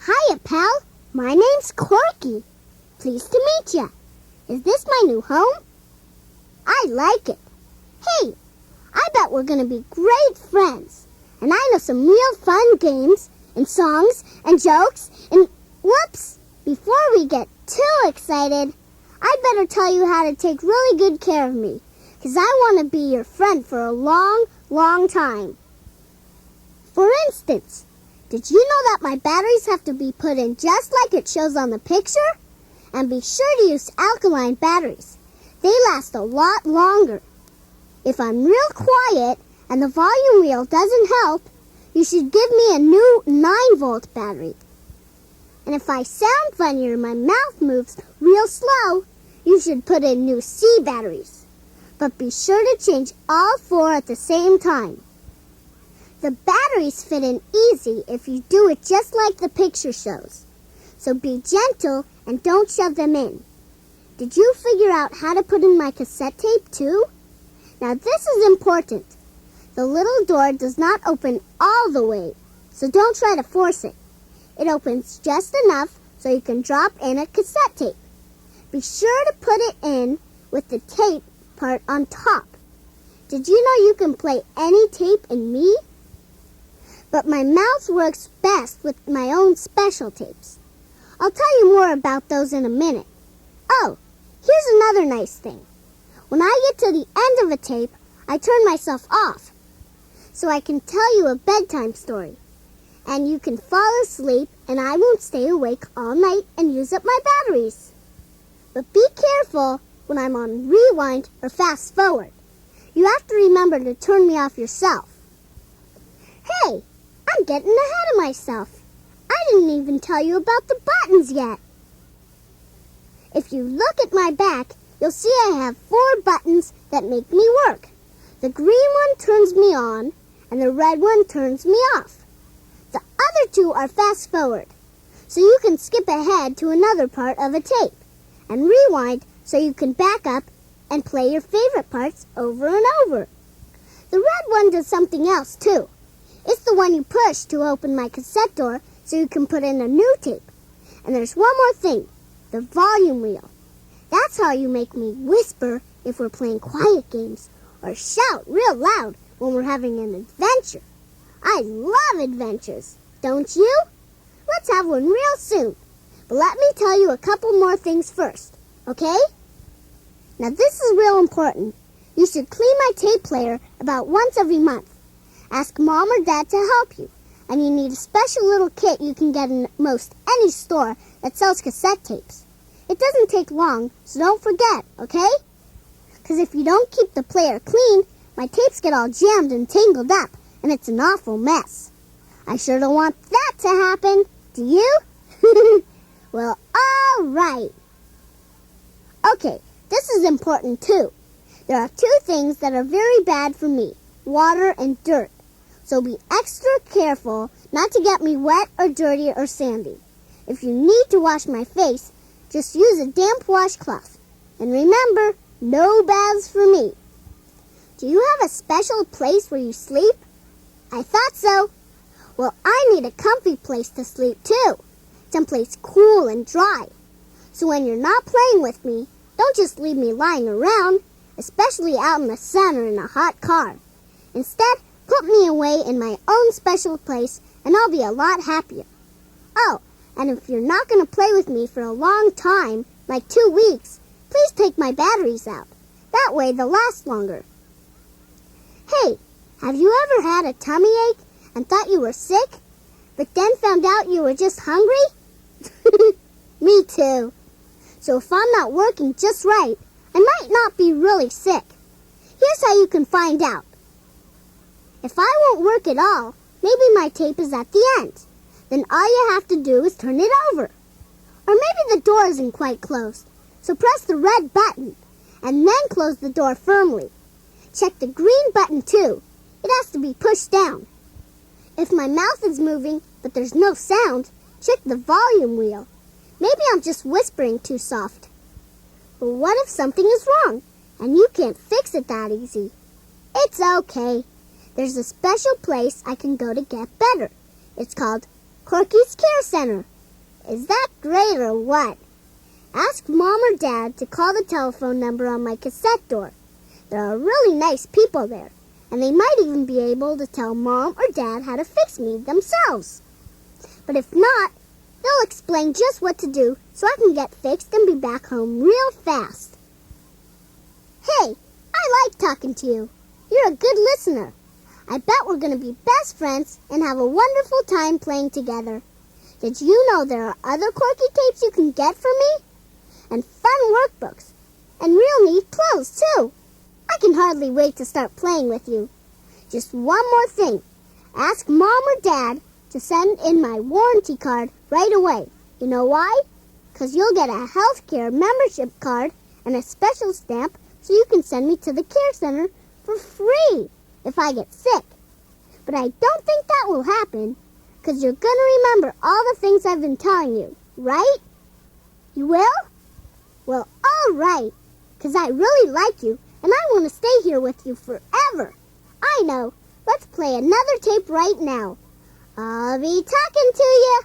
Hiya, pal. My name's Corky. Pleased to meet ya. Is this my new home? I like it. Hey, I bet we're gonna be great friends. And I know some real fun games and songs and jokes and whoops! Before we get too excited, I'd better tell you how to take really good care of me, 'cause I want to be your friend for a long, long time. For instance, did you know that my batteries have to be put in just like it shows on the picture? And be sure to use alkaline batteries. They last a lot longer. If I'm real quiet and the volume wheel doesn't help, you should give me a new 9-volt battery. And if I sound funny or my mouth moves real slow, you should put in new C batteries. But be sure to change all 4 at the same time. The batteries fit in easy if you do it just like the picture shows. So be gentle and don't shove them in. Did you figure out how to put in my cassette tape too? Now this is important. The little door does not open all the way, so don't try to force it. It opens just enough so you can drop in a cassette tape. Be sure to put it in with the tape part on top. Did you know you can play any tape in me? But my mouse works best with my own special tapes. I'll tell you more about those in a minute. Oh, here's another nice thing. When I get to the end of a tape, I turn myself off, so I can tell you a bedtime story. And you can fall asleep, and I won't stay awake all night and use up my batteries. But be careful when I'm on rewind or fast forward. You have to remember to turn me off yourself. Hey, I'm getting ahead of myself. I didn't even tell you about the buttons yet. If you look at my back, you'll see I have 4 buttons that make me work. The green one turns me on, and the red one turns me off. The other 2 are fast forward, so you can skip ahead to another part of a tape, and rewind so you can back up and play your favorite parts over and over. The red one does something else too. It's the one you push to open my cassette door so you can put in a new tape. And there's one more thing, the volume wheel. That's how you make me whisper if we're playing quiet games, or shout real loud when we're having an adventure. I love adventures, don't you? Let's have one real soon. But let me tell you a couple more things first, okay? Now this is real important. You should clean my tape player about once every month. Ask Mom or Dad to help you. And you need a special little kit you can get in most any store that sells cassette tapes. It doesn't take long, so don't forget, okay? Because if you don't keep the player clean, my tapes get all jammed and tangled up, and it's an awful mess. I sure don't want that to happen. Do you? Well, all right. Okay, this is important too. There are 2 things that are very bad for me, water and dirt. So be extra careful not to get me wet or dirty or sandy. If you need to wash my face, just use a damp washcloth. And remember, no baths for me. Do you have a special place where you sleep? I thought so. Well, I need a comfy place to sleep too. Someplace cool and dry. So when you're not playing with me, don't just leave me lying around, especially out in the sun or in a hot car. Instead, put me away in my own special place, and I'll be a lot happier. Oh, and if you're not going to play with me for a long time, like 2 weeks, please take my batteries out. That way they'll last longer. Hey, have you ever had a tummy ache and thought you were sick, but then found out you were just hungry? Me too. So if I'm not working just right, I might not be really sick. Here's how you can find out. If I won't work at all, maybe my tape is at the end. Then all you have to do is turn it over. Or maybe the door isn't quite closed, so press the red button, and then close the door firmly. Check the green button too. It has to be pushed down. If my mouth is moving, but there's no sound, check the volume wheel. Maybe I'm just whispering too soft. But what if something is wrong, and you can't fix it that easy? It's okay. There's a special place I can go to get better. It's called Corky's Care Center, Is that great or what? Ask Mom or Dad to call the telephone number on my cassette door. There are really nice people there, and they might even be able to tell Mom or Dad how to fix me themselves. But if not, they'll explain just what to do so I can get fixed and be back home real fast. Hey, I like talking to you. You're a good listener. I bet we're going to be best friends and have a wonderful time playing together. Did you know there are other Corky tapes you can get for me? And fun workbooks. And real neat clothes, too. I can hardly wait to start playing with you. Just one more thing. Ask Mom or Dad to send in my warranty card right away. You know why? 'Cause you'll get a healthcare membership card and a special stamp so you can send me to the care center for free if I get sick. But I don't think that will happen, 'cause you're going to remember all the things I've been telling you, right? You will? Well, all right, 'cause I really like you, and I want to stay here with you forever. I know. Let's play another tape right now. I'll be talking to you.